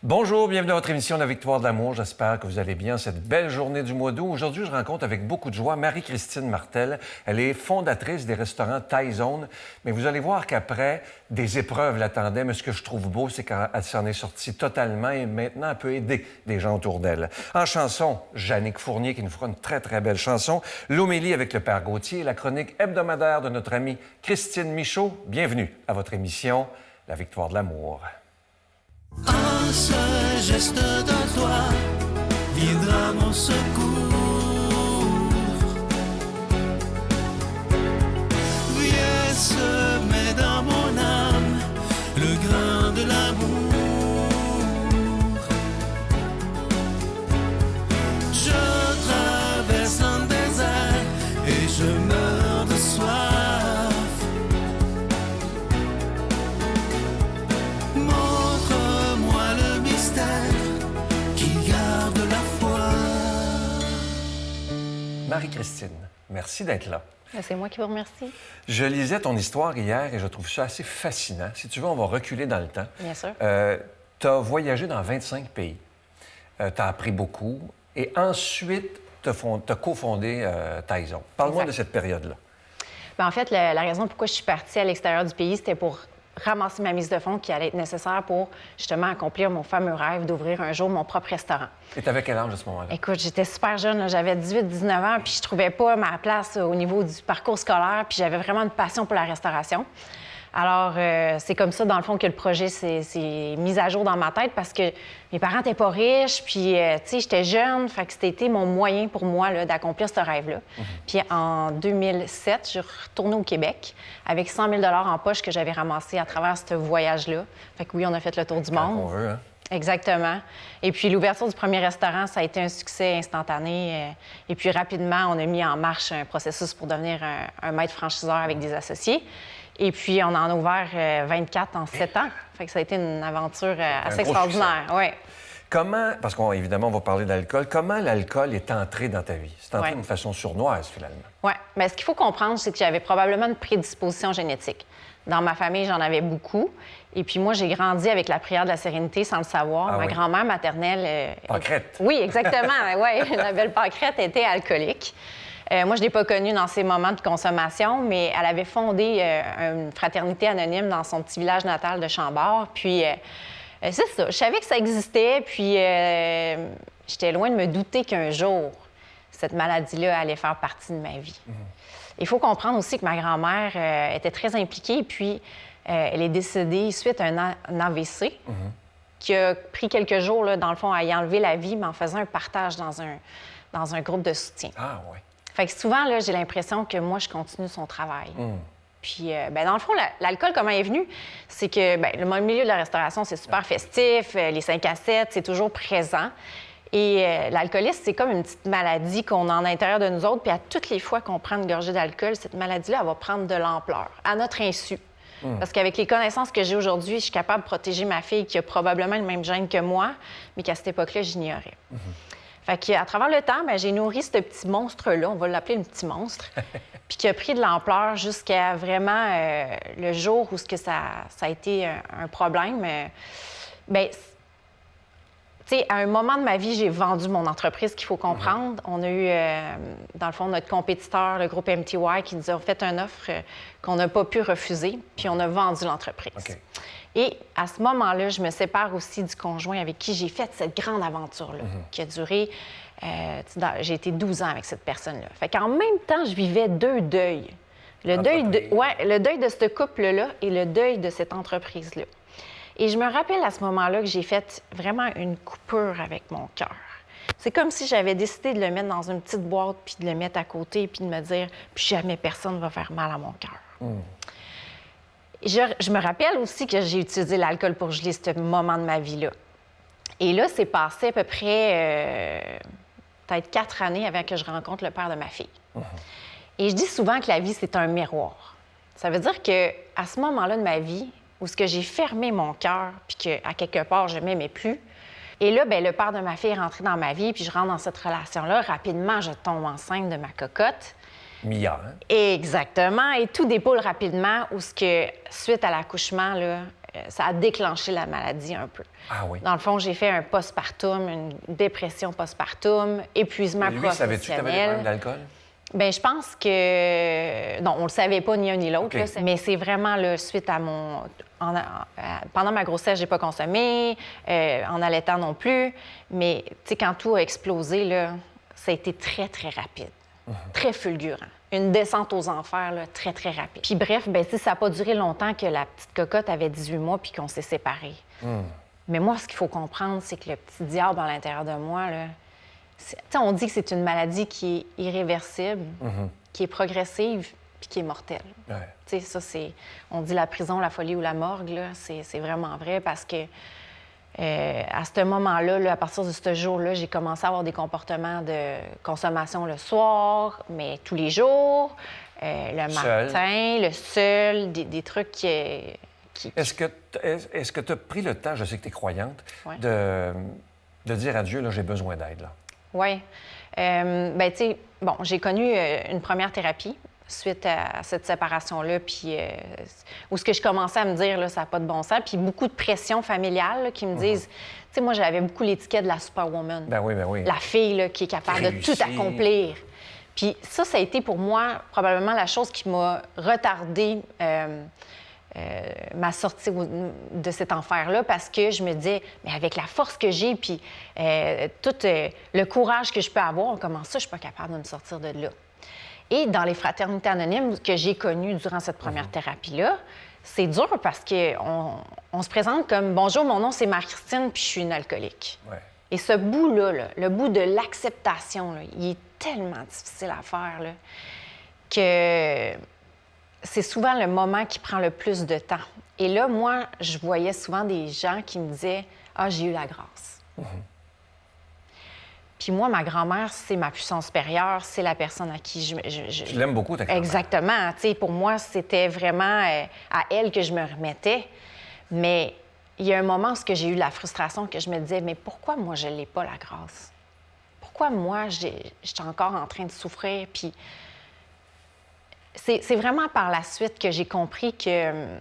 Bonjour, bienvenue à votre émission La Victoire de l'amour. J'espère que vous allez bien cette belle journée du mois d'août. Aujourd'hui, je rencontre avec beaucoup de joie Marie-Christine Martel. Elle est fondatrice des restaurants Thai Zone. Mais vous allez voir qu'après, des épreuves l'attendaient. Mais ce que je trouve beau, c'est qu'elle s'en est sortie totalement et maintenant, elle peut aider des gens autour d'elle. En chanson, Jannick Fournier qui nous fera une très, très belle chanson. L'homélie avec le Père Gauthier et la chronique hebdomadaire de notre amie Christine Michaud. Bienvenue à votre émission La Victoire de l'amour. Un seul geste de toi viendra mon secours. Viens semer dans mon âme le grain de l'amour. Je traverse un désert et je meurs de soif. Marie-Christine, merci d'être là. C'est moi qui vous remercie. Je lisais ton histoire hier et je trouve ça assez fascinant. Si tu veux, on va reculer dans le temps. Bien sûr. Tu as voyagé dans 25 pays. Tu as appris beaucoup. Et ensuite, tu as cofondé Thai Zone. Parle-moi de cette période-là. Bien, en fait, la raison pourquoi je suis partie à l'extérieur du pays, c'était pour ramasser ma mise de fonds qui allait être nécessaire pour, justement, accomplir mon fameux rêve d'ouvrir un jour mon propre restaurant. Et tu avais quel âge à ce moment-là? Écoute, j'étais super jeune, là. J'avais 18-19 ans, puis je trouvais pas ma place au niveau du parcours scolaire, puis j'avais vraiment une passion pour la restauration. Alors, c'est comme ça, dans le fond, que le projet s'est mis à jour dans ma tête parce que mes parents n'étaient pas riches, puis, tu sais, j'étais jeune, fait que c'était mon moyen pour moi là, d'accomplir ce rêve-là. Puis en 2007, je suis retournée au Québec avec 100 000 en poche que j'avais ramassé à travers ce voyage-là. Fait que oui, on a fait le tour du monde. Quand on veut, hein? Exactement. Et puis, l'ouverture du premier restaurant, ça a été un succès instantané. Et puis, rapidement, on a mis en marche un processus pour devenir un maître franchiseur avec des associés. Et puis, on en a ouvert 24 en 7 ans. Fait que ça a été une aventure assez extraordinaire. Ouais. Comment, parce qu'évidemment, on va parler d'alcool, comment l'alcool est entré dans ta vie? C'est entré d'une façon sournoise, finalement. Oui. Bien, ce qu'il faut comprendre, c'est que j'avais probablement une prédisposition génétique. Dans ma famille, j'en avais beaucoup. Et puis moi, j'ai grandi avec la prière de la sérénité sans le savoir. Ma grand-mère maternelle... Pancrète. Oui, exactement. Oui, la belle Pancrète était alcoolique. Moi, je ne l'ai pas connue dans ses moments de consommation, mais elle avait fondé une fraternité anonyme dans son petit village natal de Chambord. Puis, c'est ça. Je savais que ça existait, puis j'étais loin de me douter qu'un jour, cette maladie-là allait faire partie de ma vie. Il faut comprendre aussi que ma grand-mère était très impliquée, puis elle est décédée suite à un AVC qui a pris quelques jours, là, dans le fond, à y enlever la vie, mais en faisant un partage dans un groupe de soutien. Ah, oui. Fait que souvent, là, j'ai l'impression que moi, je continue son travail. Puis, dans le fond, l'alcool, comment il est venu? C'est que le milieu de la restauration, c'est super festif. Les 5 à 7, c'est toujours présent. Et l'alcoolisme, c'est comme une petite maladie qu'on a en l'intérieur de nous autres. Puis à toutes les fois qu'on prend une gorgée d'alcool, cette maladie-là, elle va prendre de l'ampleur, à notre insu. Parce qu'avec les connaissances que j'ai aujourd'hui, je suis capable de protéger ma fille qui a probablement le même gène que moi, mais qu'à cette époque-là, j'ignorais. Fait qu'à travers le temps, j'ai nourri ce petit monstre-là, on va l'appeler un petit monstre, puis qui a pris de l'ampleur jusqu'à vraiment le jour où ça a été un problème. Tu sais, à un moment de ma vie, j'ai vendu mon entreprise, qu'il faut comprendre. On a eu, dans le fond, notre compétiteur, le groupe MTY, qui nous a fait une offre qu'on n'a pas pu refuser, puis on a vendu l'entreprise. Okay. Et à ce moment-là, je me sépare aussi du conjoint avec qui j'ai fait cette grande aventure-là, qui a duré... j'ai été 12 ans avec cette personne-là. Fait qu'en même temps, je vivais 2 deuils. Le deuil de ce couple-là et le deuil de cette entreprise-là. Et je me rappelle à ce moment-là que j'ai fait vraiment une coupure avec mon cœur. C'est comme si j'avais décidé de le mettre dans une petite boîte, puis de le mettre à côté, puis de me dire « Plus jamais personne ne va faire mal à mon cœur. Je me rappelle aussi que j'ai utilisé l'alcool pour geler ce moment de ma vie-là. Et là, c'est passé à peu près peut-être 4 années avant que je rencontre le père de ma fille. Et je dis souvent que la vie, c'est un miroir. Ça veut dire qu'à ce moment-là de ma vie, où ce que j'ai fermé mon cœur, puis qu'à quelque part, je ne m'aimais plus, et là, le père de ma fille est rentré dans ma vie, puis je rentre dans cette relation-là. Rapidement, je tombe enceinte de ma cocotte. Mia, hein? Exactement. Et tout déboule rapidement où, suite à l'accouchement, là, ça a déclenché la maladie un peu. Ah oui. Dans le fond, j'ai fait un postpartum, une dépression postpartum, épuisement Et lui, savais-tu que tu avais des professionnel. problèmes d'alcool? Bien, je pense que... Non, on le savait pas ni un ni l'autre, OK. là, mais c'est vraiment là, suite à mon... Pendant ma grossesse, j'ai pas consommé, en allaitant non plus, mais tu sais, quand tout a explosé, là, ça a été très, très rapide, très fulgurant. Une descente aux enfers, là, très, très rapide. Puis bref, ben, tu sais, ça n'a pas duré longtemps que la petite cocotte avait 18 mois puis qu'on s'est séparés. Mais moi, ce qu'il faut comprendre, c'est que le petit diable à l'intérieur de moi, là, tu sais, on dit que c'est une maladie qui est irréversible, qui est progressive puis qui est mortelle. Ouais. Tu sais, ça, c'est... On dit la prison, la folie ou la morgue, là, c'est vraiment vrai parce que à ce moment-là, là, à partir de ce jour-là, j'ai commencé à avoir des comportements de consommation le soir, mais tous les jours, le Seul. matin, le seul, des trucs qui... Est-ce que tu as pris le temps, je sais que tu es croyante, Ouais. de dire à Dieu, là, j'ai besoin d'aide, là? Oui. Ben, tu sais, bon, j'ai connu une première thérapie suite à cette séparation-là, puis où ce que je commençais à me dire, là, ça n'a pas de bon sens, puis beaucoup de pression familiale là, qui me disent... Tu sais, moi, j'avais beaucoup l'étiquette de la superwoman. Ben oui, ben oui. La fille là, qui est capable de Réussie. tout accomplir. Puis ça a été pour moi probablement la chose qui m'a retardé ma sortie de cet enfer-là parce que je me disais, mais avec la force que j'ai, puis tout le courage que je peux avoir, comment ça, je suis pas capable de me sortir de là? Et dans les fraternités anonymes que j'ai connues durant cette première thérapie-là, c'est dur parce qu'on se présente comme « Bonjour, mon nom, c'est Marie-Christine, puis je suis une alcoolique. Ouais. » Et ce bout-là, là, le bout de l'acceptation, là, il est tellement difficile à faire là, que c'est souvent le moment qui prend le plus de temps. Et là, moi, je voyais souvent des gens qui me disaient « Ah, j'ai eu la grâce. Puis moi, ma grand-mère, c'est ma puissance supérieure, c'est la personne à qui Je l'aime beaucoup, ta grand-mère. Exactement. Tu sais, pour moi, c'était vraiment à elle que je me remettais. Mais il y a un moment où j'ai eu la frustration que je me disais, mais pourquoi moi, je n'ai pas la grâce? Pourquoi moi, j'étais encore en train de souffrir? Puis c'est vraiment par la suite que j'ai compris que,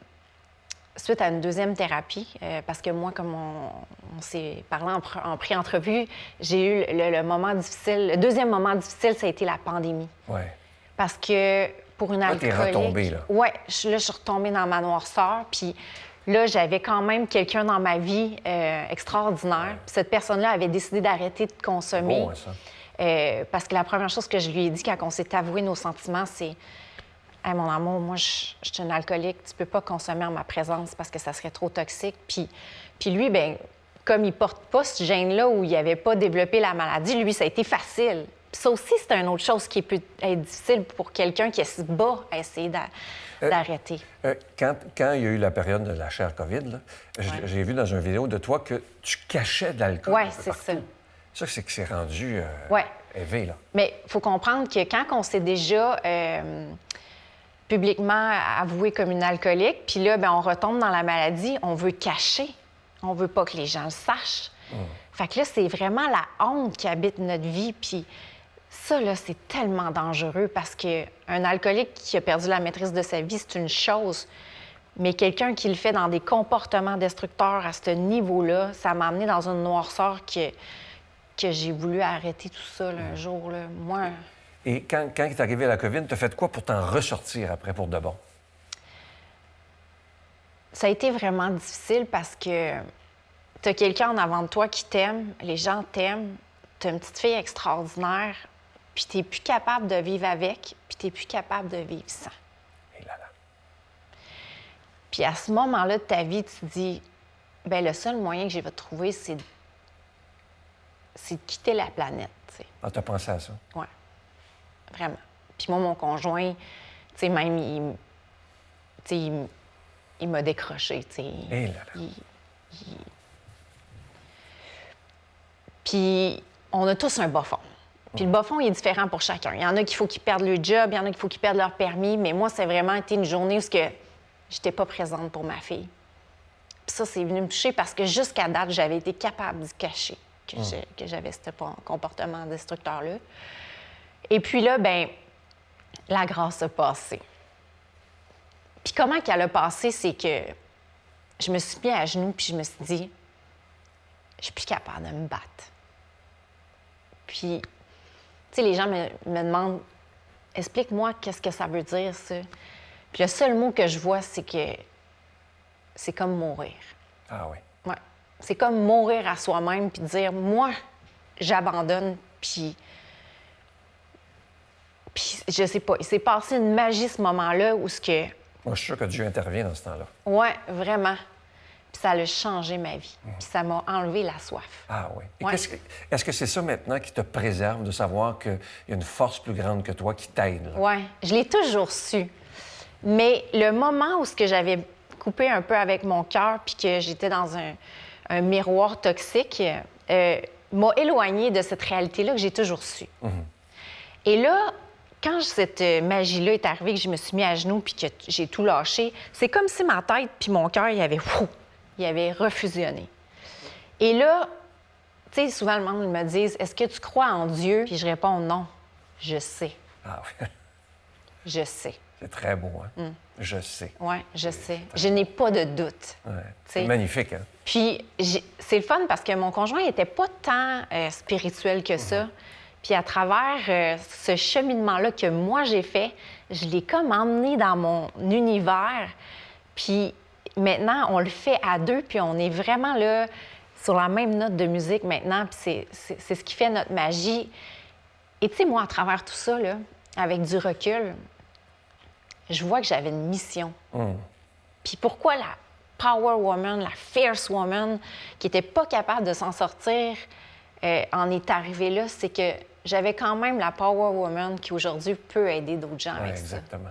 suite à une deuxième thérapie, parce que moi, comme on s'est parlé en pré-entrevue, j'ai eu le moment difficile. Le deuxième moment difficile, ça a été la pandémie. Ouais. Parce que pour une Là, t'es alcoolique... retombée, là. Oui, je suis retombée dans ma noirceur. Puis là, j'avais quand même quelqu'un dans ma vie extraordinaire. Puis cette personne-là avait décidé d'arrêter de consommer. Bon, ça. Parce que la première chose que je lui ai dit quand on s'est avoué nos sentiments, c'est « Hey, mon amour, moi, je suis une alcoolique. Tu peux pas consommer en ma présence parce que ça serait trop toxique. » Puis lui, bien, comme il porte pas ce gène-là où il avait pas développé la maladie, lui, ça a été facile. Puis ça aussi, c'est une autre chose qui peut être difficile pour quelqu'un qui se bat à essayer d'arrêter. Quand il y a eu la période de la chère COVID, là, j'ai vu dans une vidéo de toi que tu cachais de l'alcool. Oui, un peu c'est partout. ça. Ça, c'est que c'est rendu Ouais. élevé, là. Mais il faut comprendre que quand on s'est déjà publiquement avoué comme une alcoolique, puis là, bien, on retombe dans la maladie, on veut cacher. On veut pas que les gens le sachent. Fait que là, c'est vraiment la honte qui habite notre vie. Puis ça, là, c'est tellement dangereux parce qu'un alcoolique qui a perdu la maîtrise de sa vie, c'est une chose. Mais quelqu'un qui le fait dans des comportements destructeurs à ce niveau-là, ça m'a amené dans une noirceur que j'ai voulu arrêter tout ça là, un jour. Là. Moi... Et quand il est arrivé la COVID, tu as fait quoi pour t'en ressortir après pour de bon? Ça a été vraiment difficile parce que tu as quelqu'un en avant de toi qui t'aime, les gens t'aiment, tu as une petite fille extraordinaire, puis tu n'es plus capable de vivre avec, puis tu n'es plus capable de vivre sans. Et là, là. Puis à ce moment-là de ta vie, tu te dis, bien, le seul moyen que je vais trouver, c'est de quitter la planète. T'sais. Ah, t'as pensé à ça? Oui, vraiment. Puis moi, mon conjoint, tu sais, même, il m'a décroché, tu sais. Et là, là. Puis on a tous un bas fond. Puis le bas fond, il est différent pour chacun. Il y en a qu'il faut qu'ils perdent le job, il y en a qu'il faut qu'ils perdent leur permis, mais moi, c'est vraiment été une journée où je n'étais pas présente pour ma fille. Puis ça, c'est venu me toucher parce que jusqu'à date, j'avais été capable de cacher que j'avais ce comportement destructeur-là. Et puis là, bien, la grâce a passé. Puis comment qu'elle a passé, c'est que je me suis mis à genoux, puis je me suis dit, je suis plus capable de me battre. Puis, tu sais, les gens me demandent, explique-moi qu'est-ce que ça veut dire, ça. Puis le seul mot que je vois, c'est que c'est comme mourir. Ah oui. Ouais. C'est comme mourir à soi-même, puis dire, moi, j'abandonne, puis je sais pas, il s'est passé une magie ce moment-là où ce que... Moi, je suis sûr que Dieu intervient dans ce temps-là. Ouais, vraiment. Puis ça a changé ma vie. Puis ça m'a enlevé la soif. Ah oui. Et Ouais. est-ce que c'est ça maintenant qui te préserve de savoir qu'il y a une force plus grande que toi qui t'aide? Là? Oui, je l'ai toujours su. Mais le moment où ce que j'avais coupé un peu avec mon cœur puis que j'étais dans un miroir toxique m'a éloignée de cette réalité-là que j'ai toujours su. Et là, quand cette magie-là est arrivée, que je me suis mis à genoux puis que j'ai tout lâché, c'est comme si ma tête puis mon cœur, il avait refusionné. Et là, tu sais, souvent, le monde me dit « Est-ce que tu crois en Dieu? » Puis je réponds « Non, je sais. Ah oui. Je sais. » C'est très beau, hein? Je sais. Oui, je sais. Je n'ai pas de doute. Ouais. Tu C'est sais. magnifique, hein? Puis c'est le fun parce que mon conjoint n'était pas tant spirituel que ça. Puis à travers ce cheminement-là que moi j'ai fait, je l'ai comme emmené dans mon univers. Puis maintenant, on le fait à deux, puis on est vraiment là sur la même note de musique maintenant. Puis c'est ce qui fait notre magie. Et tu sais, moi, à travers tout ça, là, avec du recul, je vois que j'avais une mission. Puis pourquoi la Power Woman, la Fierce Woman, qui n'était pas capable de s'en sortir, en est arrivée là, c'est que j'avais quand même la Power Woman qui aujourd'hui peut aider d'autres gens Oui, avec exactement.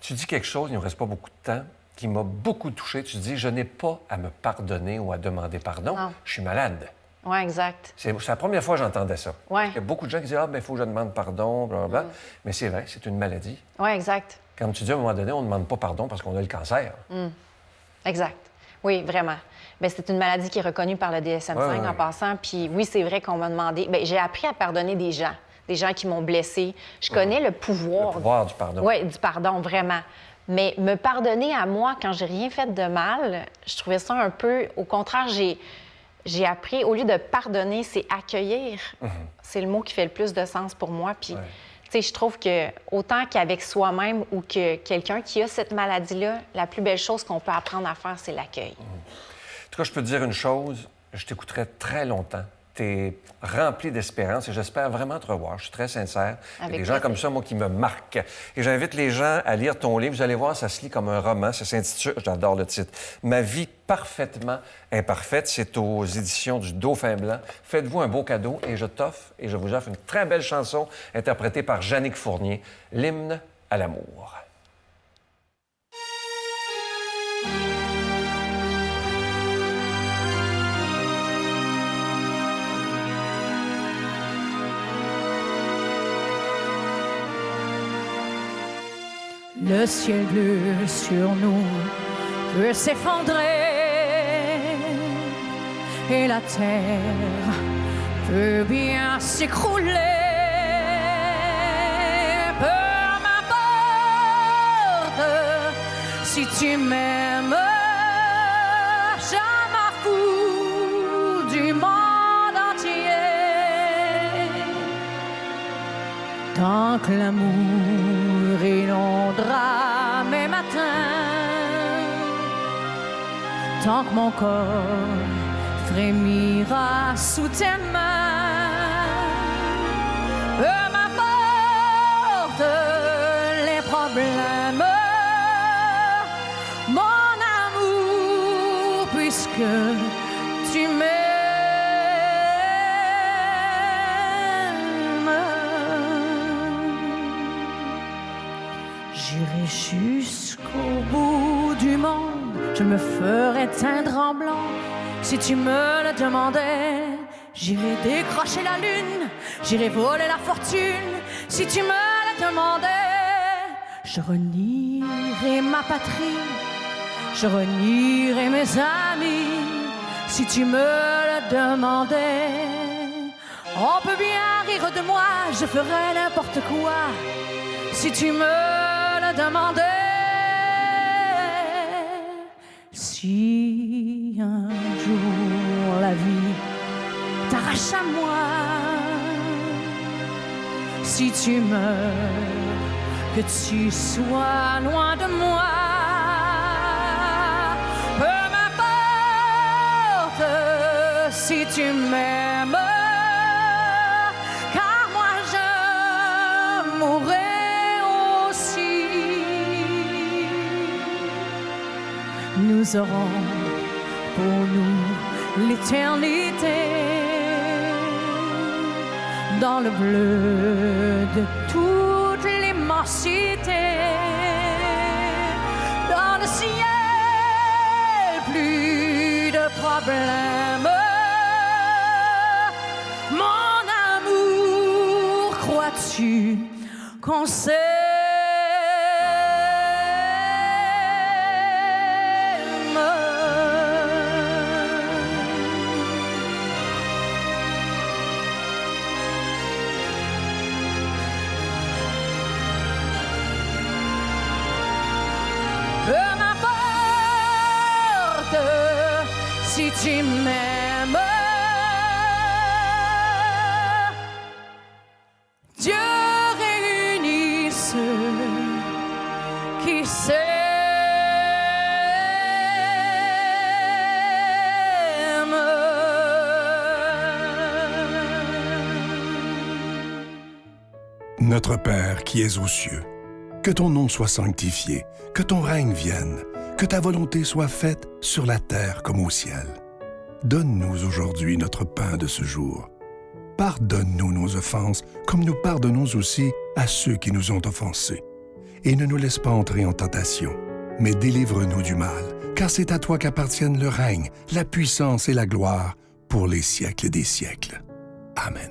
Tu dis quelque chose, il ne nous reste pas beaucoup de temps, qui m'a beaucoup touché. Tu dis, je n'ai pas à me pardonner ou à demander pardon. Non. Je suis malade. ça. Oui, exact. C'est la première fois que j'entendais ça. Ouais. Il y a beaucoup de gens qui disent, ah, ben il faut que je demande pardon, blablabla. Mais c'est vrai, c'est une maladie. Oui, exact. Comme tu dis, à un moment donné, on ne demande pas pardon parce qu'on a le cancer. Exact. Oui, vraiment. Bien, c'est une maladie qui est reconnue par le DSM-5 Ouais. en passant. Puis oui, c'est vrai qu'on m'a demandé... Bien, j'ai appris à pardonner des gens qui m'ont blessée. Je connais le pouvoir. Le pouvoir du pardon. Oui, du pardon, vraiment. Mais me pardonner à moi quand j'ai rien fait de mal, je trouvais ça un peu... Au contraire, j'ai appris, au lieu de pardonner, c'est accueillir. C'est le mot qui fait le plus de sens pour moi. Puis, Ouais. tu sais, je trouve que autant qu'avec soi-même ou que quelqu'un qui a cette maladie-là, la plus belle chose qu'on peut apprendre à faire, c'est l'accueil. En tout cas, je peux te dire une chose, je t'écouterai très longtemps. Tu es rempli d'espérance et j'espère vraiment te revoir. Je suis très sincère. Il y a Avec des gens plaisir. comme ça, moi, qui me marquent. Et j'invite les gens à lire ton livre. Vous allez voir, ça se lit comme un roman. Ça s'intitule, j'adore le titre, Ma vie parfaitement imparfaite. C'est aux éditions du Dauphin Blanc. Faites-vous un beau cadeau et je vous offre une très belle chanson interprétée par Jannick Fournier, L'hymne à l'amour. Le ciel bleu sur nous peut s'effondrer et la terre peut bien s'écrouler. Peu m'importe si tu m'aimes, je m'en fous du monde entier. Tant que l'amour inondera mes matins, tant que mon corps frémira sous tes mains, peu m'importe les problèmes, mon amour, puisque tu m'aimes. J'irai jusqu'au bout du monde, je me ferai teindre en blanc. Si tu me le demandais, j'irai décrocher la lune, j'irai voler la fortune. Si tu me le demandais, je renierai ma patrie, je renierai mes amis. Si tu me le demandais, on peut bien rire de moi, je ferai n'importe quoi. Si tu me le demandais, si Si un jour la vie t'arrache à moi, si tu meurs, que tu sois loin de moi, peu m'importe si tu m'aimes, car moi je mourrai aussi. Nous aurons pour nous l'éternité dans le bleu de toute l'immensité, dans le ciel, plus de problèmes. Mon amour, crois-tu qu'on s'aime? Peu m'importe si tu m'aimes. Dieu réunit ceux qui s'aiment. Notre Père qui es aux cieux, que ton nom soit sanctifié, que ton règne vienne, que ta volonté soit faite sur la terre comme au ciel. Donne-nous aujourd'hui notre pain de ce jour. Pardonne-nous nos offenses, comme nous pardonnons aussi à ceux qui nous ont offensés. Et ne nous laisse pas entrer en tentation, mais délivre-nous du mal, car c'est à toi qu'appartiennent le règne, la puissance et la gloire pour les siècles des siècles. Amen.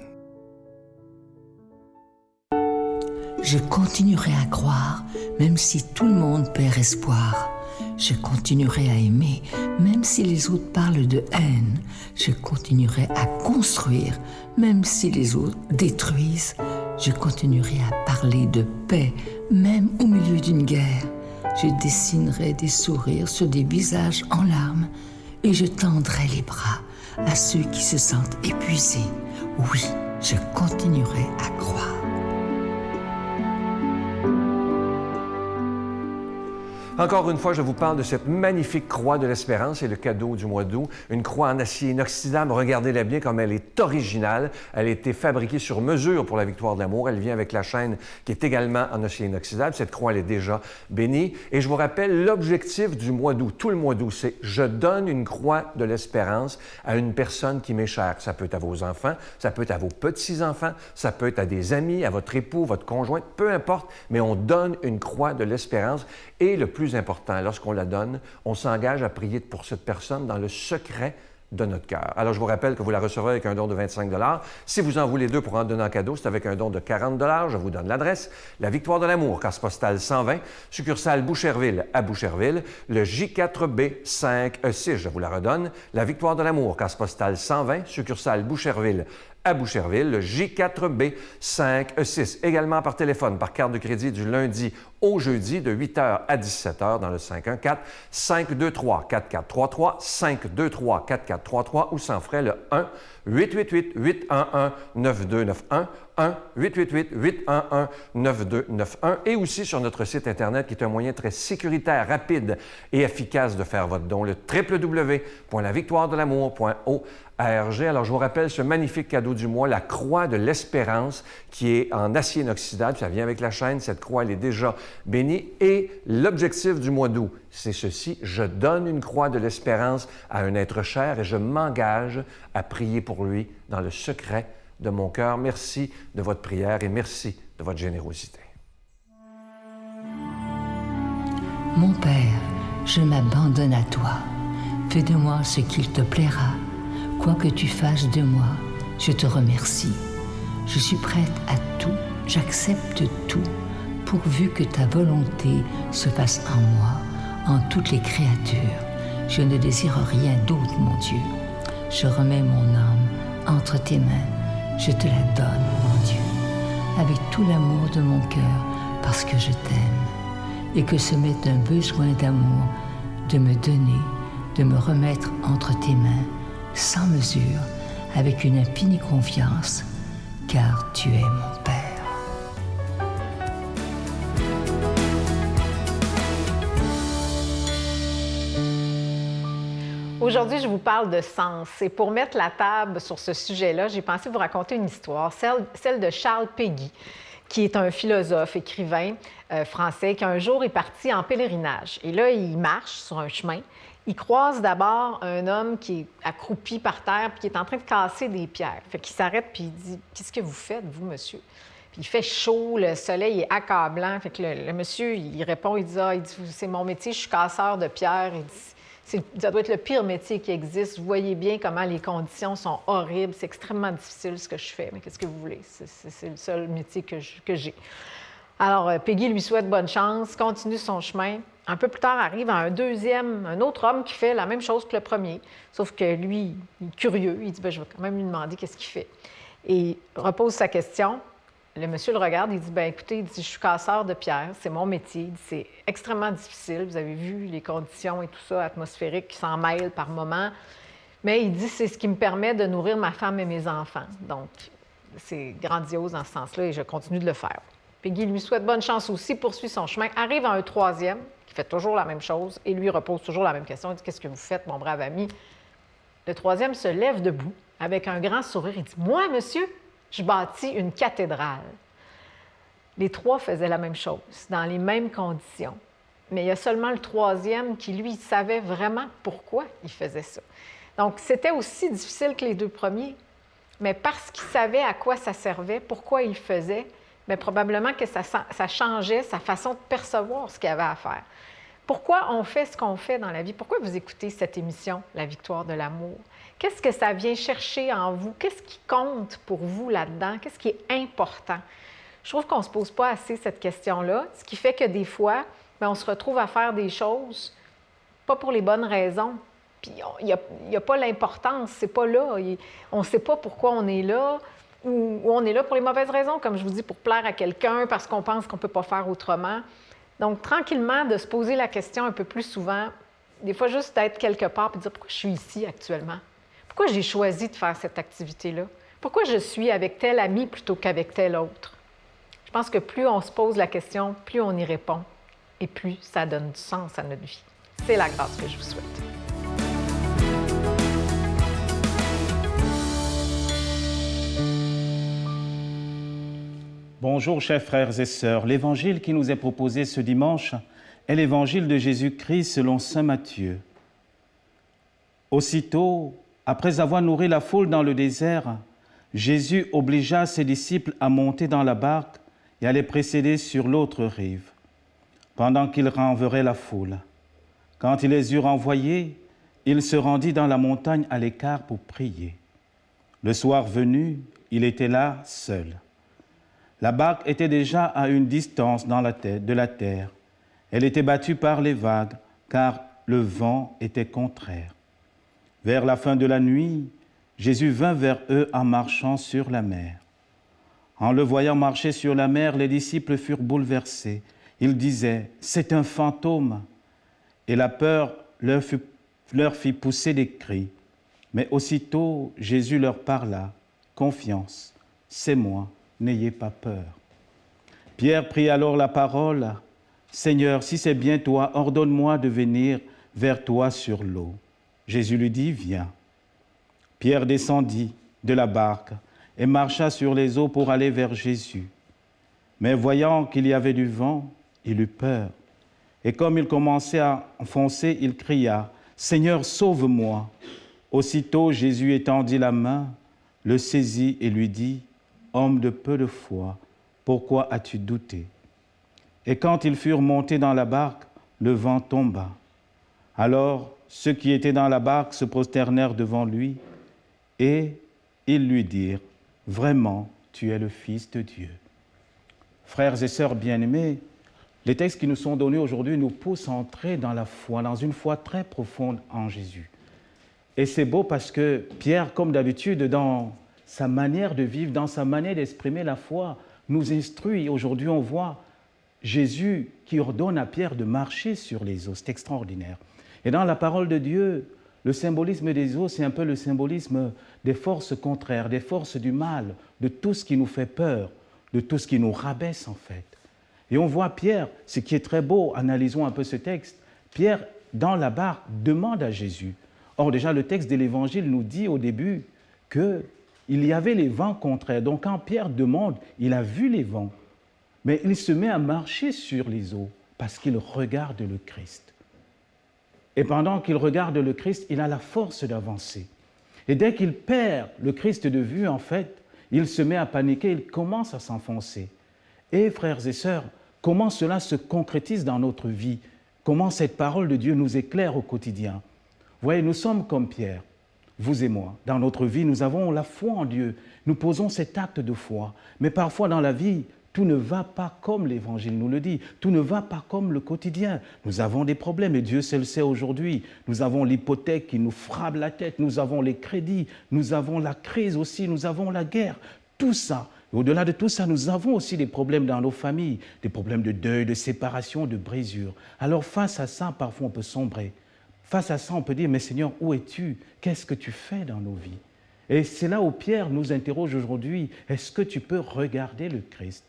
Je continuerai à croire, même si tout le monde perd espoir. Je continuerai à aimer, même si les autres parlent de haine. Je continuerai à construire, même si les autres détruisent. Je continuerai à parler de paix, même au milieu d'une guerre. Je dessinerai des sourires sur des visages en larmes et je tendrai les bras à ceux qui se sentent épuisés. Oui, je continuerai à croire. Encore une fois, je vous parle de cette magnifique croix de l'Espérance, c'est le cadeau du mois d'août. Une croix en acier inoxydable, regardez-la bien comme elle est originale. Elle a été fabriquée sur mesure pour la victoire de l'amour. Elle vient avec la chaîne qui est également en acier inoxydable. Cette croix, elle est déjà bénie. Et je vous rappelle, l'objectif du mois d'août, tout le mois d'août, c'est « Je donne une croix de l'Espérance à une personne qui m'est chère ». Ça peut être à vos enfants, ça peut être à vos petits-enfants, ça peut être à des amis, à votre époux, votre conjoint, peu importe, mais on donne une croix de l'Espérance. Et le plus important, lorsqu'on la donne, on s'engage à prier pour cette personne dans le secret de notre cœur. Alors, je vous rappelle que vous la recevrez avec un don de 25 $. Si vous en voulez deux pour en donner en cadeau, c'est avec un don de 40 $. Je vous donne l'adresse. La Victoire de l'amour, case postale 120, succursale Boucherville à Boucherville, le J4B 5E6, je vous la redonne. La Victoire de l'amour, case postale 120, succursale Boucherville à Boucherville, le J4B 5E6. Également par téléphone, par carte de crédit du lundi au jeudi de 8h à 17h dans le 514-523-4433, 523-4433 ou sans frais le 1-888-811-9291, 1-888-811-9291 et aussi sur notre site Internet qui est un moyen très sécuritaire, rapide et efficace de faire votre don, le www.lavictoiredelamour.org. Alors, je vous rappelle ce magnifique cadeau du mois, la croix de l'Espérance, qui est en acier inoxydable. Ça vient avec la chaîne. Cette croix, elle est déjà bénie. Et l'objectif du mois d'août, c'est ceci. Je donne une croix de l'Espérance à un être cher et je m'engage à prier pour lui dans le secret de mon cœur. Merci de votre prière et merci de votre générosité. Mon Père, je m'abandonne à toi. Fais de moi ce qu'il te plaira. Quoi que tu fasses de moi, je te remercie. Je suis prête à tout, j'accepte tout, pourvu que ta volonté se fasse en moi, en toutes les créatures. Je ne désire rien d'autre, mon Dieu. Je remets mon âme entre tes mains. Je te la donne, mon Dieu, avec tout l'amour de mon cœur, parce que je t'aime, et que ce m'est un besoin d'amour de me donner, de me remettre entre tes mains, sans mesure, avec une infinie confiance, car tu es mon Père. Aujourd'hui, je vous parle de sens. Et pour mettre la table sur ce sujet-là, j'ai pensé vous raconter une histoire, celle de Charles Péguy, qui est un philosophe, écrivain français, qui un jour est parti en pèlerinage. Et là, il marche sur un chemin. Il croise d'abord un homme qui est accroupi par terre puis qui est en train de casser des pierres. Fait qu'il s'arrête puis il dit « Qu'est-ce que vous faites, vous, monsieur? » Puis il fait chaud, le soleil est accablant. Fait que le monsieur, il répond, il dit « C'est mon métier, je suis casseur de pierres. » Il dit « Ça doit être le pire métier qui existe. Vous voyez bien comment les conditions sont horribles. C'est extrêmement difficile ce que je fais. Mais qu'est-ce que vous voulez? C'est le seul métier que j'ai. » Alors, Péguy lui souhaite bonne chance, continue son chemin. Un peu plus tard, arrive un autre homme qui fait la même chose que le premier, sauf que lui, il est curieux. Il dit « Je vais quand même lui demander qu'est-ce qu'il fait. » Et il repose sa question. Le monsieur le regarde, il dit « Écoutez, il dit, je suis casseur de pierre, c'est mon métier. Il dit, c'est extrêmement difficile. Vous avez vu les conditions et tout ça, atmosphériques, qui s'en mêlent par moments. Mais il dit, c'est ce qui me permet de nourrir ma femme et mes enfants. Donc, c'est grandiose dans ce sens-là et je continue de le faire. » Péguy lui souhaite bonne chance aussi, poursuit son chemin, arrive à un troisième qui fait toujours la même chose et lui repose toujours la même question. Il dit « Qu'est-ce que vous faites, mon brave ami? » Le troisième se lève debout avec un grand sourire. Il dit « Moi, monsieur, je bâtis une cathédrale. » Les trois faisaient la même chose, dans les mêmes conditions. Mais il y a seulement le troisième qui, lui, savait vraiment pourquoi il faisait ça. Donc, c'était aussi difficile que les deux premiers, mais parce qu'il savait à quoi ça servait, pourquoi il le faisait, mais probablement que ça changeait sa façon de percevoir ce qu'il avait à faire. Pourquoi on fait ce qu'on fait dans la vie? Pourquoi vous écoutez cette émission, La victoire de l'amour? Qu'est-ce que ça vient chercher en vous? Qu'est-ce qui compte pour vous là-dedans? Qu'est-ce qui est important? Je trouve qu'on ne se pose pas assez cette question-là, ce qui fait que des fois, bien, on se retrouve à faire des choses pas pour les bonnes raisons. Puis il n'y a pas l'importance, c'est pas là. On ne sait pas pourquoi on est là, ou on est là pour les mauvaises raisons, comme je vous dis, pour plaire à quelqu'un, parce qu'on pense qu'on ne peut pas faire autrement. Donc, tranquillement, de se poser la question un peu plus souvent, des fois juste d'être quelque part et de dire pourquoi je suis ici actuellement? Pourquoi j'ai choisi de faire cette activité-là? Pourquoi je suis avec tel ami plutôt qu'avec tel autre? Je pense que plus on se pose la question, plus on y répond et plus ça donne du sens à notre vie. C'est la grâce que je vous souhaite. Bonjour chers frères et sœurs, l'évangile qui nous est proposé ce dimanche est l'évangile de Jésus-Christ selon saint Matthieu. Aussitôt, après avoir nourri la foule dans le désert, Jésus obligea ses disciples à monter dans la barque et à les précéder sur l'autre rive, pendant qu'il renverrait la foule. Quand il les eut renvoyés, il se rendit dans la montagne à l'écart pour prier. Le soir venu, il était là seul. La barque était déjà à une distance de la terre. Elle était battue par les vagues, car le vent était contraire. Vers la fin de la nuit, Jésus vint vers eux en marchant sur la mer. En le voyant marcher sur la mer, les disciples furent bouleversés. Ils disaient « C'est un fantôme !» Et la peur leur fit pousser des cris. Mais aussitôt, Jésus leur parla « Confiance, c'est moi. N'ayez pas peur. » Pierre prit alors la parole. « Seigneur, si c'est bien toi, ordonne-moi de venir vers toi sur l'eau. » Jésus lui dit « Viens. » Pierre descendit de la barque et marcha sur les eaux pour aller vers Jésus. Mais voyant qu'il y avait du vent, il eut peur. Et comme il commençait à enfoncer, il cria « Seigneur, sauve-moi !» Aussitôt Jésus étendit la main, le saisit et lui dit « Homme de peu de foi, pourquoi as-tu douté? » Et quand ils furent montés dans la barque, le vent tomba. Alors ceux qui étaient dans la barque se prosternèrent devant lui et ils lui dirent « Vraiment, tu es le Fils de Dieu. » Frères et sœurs bien-aimés, les textes qui nous sont donnés aujourd'hui nous poussent à entrer dans la foi, dans une foi très profonde en Jésus. Et c'est beau parce que Pierre, comme d'habitude, dans sa manière de vivre, dans sa manière d'exprimer la foi, nous instruit. Aujourd'hui, on voit Jésus qui ordonne à Pierre de marcher sur les eaux. C'est extraordinaire. Et dans la parole de Dieu, le symbolisme des eaux, c'est un peu le symbolisme des forces contraires, des forces du mal, de tout ce qui nous fait peur, de tout ce qui nous rabaisse en fait. Et on voit Pierre, ce qui est très beau, analysons un peu ce texte, Pierre, dans la barque, demande à Jésus. Or déjà, le texte de l'Évangile nous dit au début qu'il y avait les vents contraires. Donc quand Pierre demande, il a vu les vents, mais il se met à marcher sur les eaux parce qu'il regarde le Christ. Et pendant qu'il regarde le Christ, il a la force d'avancer. Et dès qu'il perd le Christ de vue, en fait, il se met à paniquer, il commence à s'enfoncer. Et frères et sœurs, comment cela se concrétise dans notre vie? Comment cette parole de Dieu nous éclaire au quotidien? Vous voyez, nous sommes comme Pierre, vous et moi. Dans notre vie, nous avons la foi en Dieu. Nous posons cet acte de foi. Mais parfois dans la vie, tout ne va pas comme l'Évangile nous le dit. Tout ne va pas comme le quotidien. Nous avons des problèmes et Dieu seul le sait aujourd'hui. Nous avons l'hypothèque qui nous frappe la tête. Nous avons les crédits. Nous avons la crise aussi. Nous avons la guerre. Tout ça. Au-delà de tout ça, nous avons aussi des problèmes dans nos familles. Des problèmes de deuil, de séparation, de brisure. Alors face à ça, parfois on peut sombrer. Face à ça, on peut dire, mais Seigneur, où es-tu? Qu'est-ce que tu fais dans nos vies? Et c'est là où Pierre nous interroge aujourd'hui. Est-ce que tu peux regarder le Christ?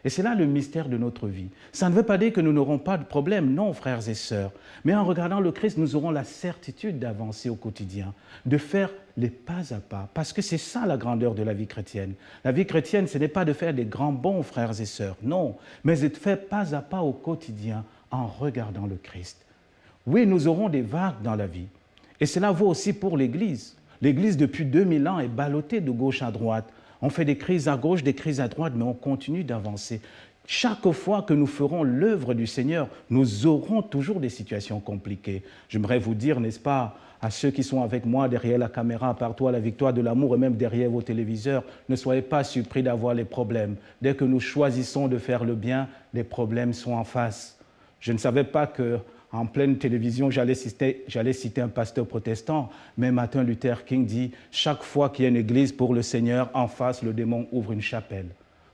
Et c'est là le mystère de notre vie. Ça ne veut pas dire que nous n'aurons pas de problème, non, frères et sœurs. Mais en regardant le Christ, nous aurons la certitude d'avancer au quotidien, de faire les pas à pas. Parce que c'est ça la grandeur de la vie chrétienne. La vie chrétienne, ce n'est pas de faire des grands bonds, frères et sœurs, non. Mais c'est de faire pas à pas au quotidien en regardant le Christ. Oui, nous aurons des vagues dans la vie. Et cela vaut aussi pour l'Église. L'Église, depuis 2000 ans, est ballottée de gauche à droite. On fait des crises à gauche, des crises à droite, mais on continue d'avancer. Chaque fois que nous ferons l'œuvre du Seigneur, nous aurons toujours des situations compliquées. J'aimerais vous dire, n'est-ce pas, à ceux qui sont avec moi derrière la caméra, partout à la victoire de l'amour et même derrière vos téléviseurs, ne soyez pas surpris d'avoir les problèmes. Dès que nous choisissons de faire le bien, les problèmes sont en face. Je ne savais pas qu'en pleine télévision, j'allais citer un pasteur protestant, mais Martin Luther King dit « Chaque fois qu'il y a une église pour le Seigneur, en face, le démon ouvre une chapelle ».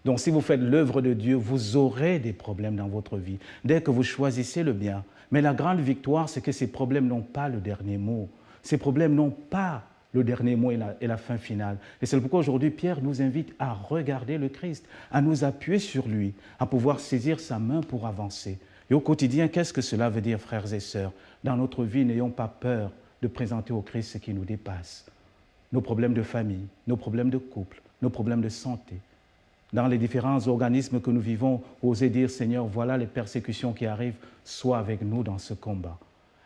Donc si vous faites l'œuvre de Dieu, vous aurez des problèmes dans votre vie, dès que vous choisissez le bien. Mais la grande victoire, c'est que ces problèmes n'ont pas le dernier mot. Ces problèmes n'ont pas le dernier mot et la fin finale. Et c'est pourquoi aujourd'hui, Pierre nous invite à regarder le Christ, à nous appuyer sur lui, à pouvoir saisir sa main pour avancer. Et au quotidien, qu'est-ce que cela veut dire, frères et sœurs? Dans notre vie, n'ayons pas peur de présenter au Christ ce qui nous dépasse. Nos problèmes de famille, nos problèmes de couple, nos problèmes de santé. Dans les différents organismes que nous vivons, oser dire, Seigneur, voilà les persécutions qui arrivent, sois avec nous dans ce combat.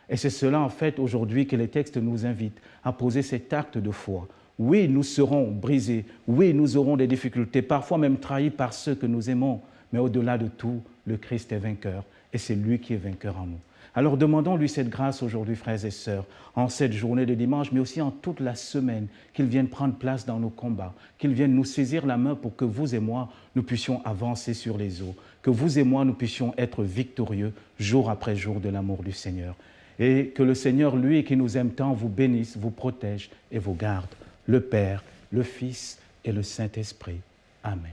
Et c'est cela, en fait, aujourd'hui que les textes nous invitent à poser cet acte de foi. Oui, nous serons brisés. Oui, nous aurons des difficultés, parfois même trahis par ceux que nous aimons. Mais au-delà de tout, le Christ est vainqueur. Et c'est lui qui est vainqueur en nous. Alors demandons-lui cette grâce aujourd'hui, frères et sœurs, en cette journée de dimanche, mais aussi en toute la semaine, qu'il vienne prendre place dans nos combats, qu'il vienne nous saisir la main pour que vous et moi, nous puissions avancer sur les eaux, que vous et moi, nous puissions être victorieux jour après jour de l'amour du Seigneur. Et que le Seigneur, lui qui nous aime tant, vous bénisse, vous protège et vous garde. Le Père, le Fils et le Saint-Esprit. Amen.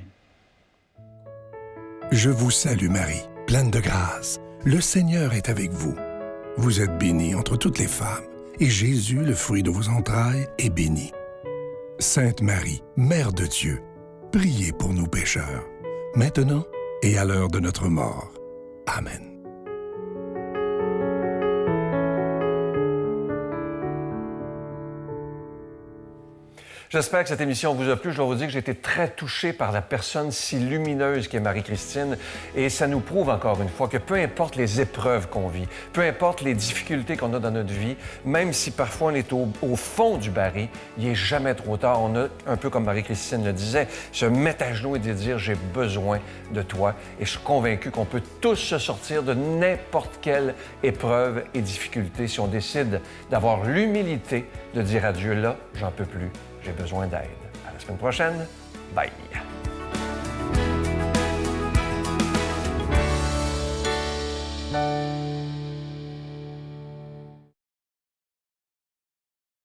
Je vous salue Marie, pleine de grâce. Le Seigneur est avec vous. Vous êtes bénie entre toutes les femmes, et Jésus, le fruit de vos entrailles, est béni. Sainte Marie, Mère de Dieu, priez pour nous pécheurs, maintenant et à l'heure de notre mort. Amen. J'espère que cette émission vous a plu. Je dois vous dire que j'ai été très touché par la personne si lumineuse qu'est Marie-Christine. Et ça nous prouve encore une fois que peu importe les épreuves qu'on vit, peu importe les difficultés qu'on a dans notre vie, même si parfois on est au fond du baril, il n'est jamais trop tard. On a, un peu comme Marie-Christine le disait, se mettre à genoux et dire « j'ai besoin de toi ». Et je suis convaincu qu'on peut tous se sortir de n'importe quelle épreuve et difficulté si on décide d'avoir l'humilité de dire à Dieu « là, j'en peux plus ». J'ai besoin d'aide. À la semaine prochaine. Bye!